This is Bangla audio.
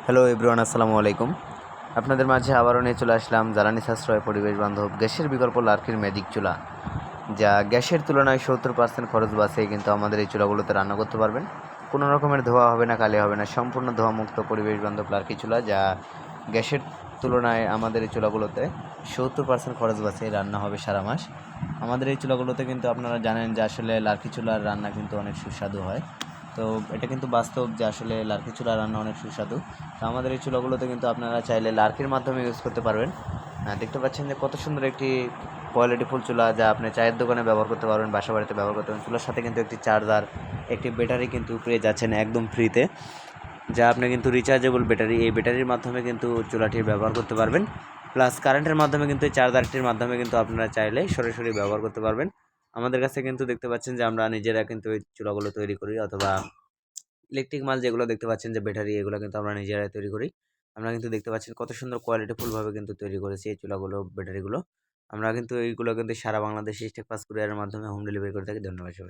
হ্যালো এভরিওয়ান, আসসালামু আলাইকুম। আপনাদের মাঝে আবারও নিয়ে চলে আসলাম জ্বালানি সাশ্রয় পরিবেশ বান্ধব গ্যাসের বিকল্প লার্কির ম্যাজিক চুলা, যা গ্যাসের তুলনায় 70% খরচ বাঁচিয়ে কিন্তু আমাদের এই চুলাগুলোতে রান্না করতে পারবেন। কোনো রকমের ধোয়া হবে না, কালি হবে না, সম্পূর্ণ ধোঁয়ামুক্ত পরিবেশ বান্ধব লার্কি চুলা, যা গ্যাসের তুলনায় আমাদের এই চুলাগুলোতে 70% খরচ বাঁচিয়ে রান্না হবে সারা মাস। আমাদের এই চুলাগুলোতে কিন্তু আপনারা জানেন যে আসলে লার্কি চুলার রান্না কিন্তু অনেক সুস্বাদু হয়। তো এটা কিন্তু বাস্তব যে আসলে লার্কি চুলা রান্না অনেক সুস্বাদু। তো আমাদের এই চুলাগুলোতে কিন্তু আপনারা চাইলে লার্কির মাধ্যমে ইউজ করতে পারবেন। দেখতে পাচ্ছেন যে কত সুন্দর একটি কোয়ালিটিফুল চুলা, যা আপনি চায়ের দোকানে ব্যবহার করতে পারবেন, বাসা বাড়িতে ব্যবহার করতে পারবেন। চুলার সাথে কিন্তু একটি চার্জার, একটি ব্যাটারি কিন্তু পেয়ে যাচ্ছেন একদম ফ্রিতে, যা আপনি কিন্তু রিচার্জেবল ব্যাটারি, এই ব্যাটারির মাধ্যমে কিন্তু চুলাটি ব্যবহার করতে পারবেন। প্লাস কারেন্টের মাধ্যমে কিন্তু এই চার্জারটির মাধ্যমে কিন্তু আপনারা চাইলে সরাসরি ব্যবহার করতে পারবেন। আমাদের কাছে কিন্তু দেখতে পাচ্ছেন যে আমরা নিজেরা কিন্তু এই চুলাগুলো তৈরি করি, অথবা ইলেকট্রিক মাল যেগুলো দেখতে পাচ্ছেন যে ব্যাটারি, এগুলো কিন্তু আমরা নিজেরাই তৈরি করি। আমরা কিন্তু দেখতে পাচ্ছেন কত সুন্দর কোয়ালিটিফুলভাবে কিন্তু তৈরি করেছি এই চুলাগুলো, ব্যাটারিগুলো। আমরা কিন্তু এইগুলো কিন্তু সারা বাংলাদেশে স্টেপ পাস কুরিয়ারের মাধ্যমে হোম ডেলিভারি করে থাকি। ধন্যবাদ সবাই।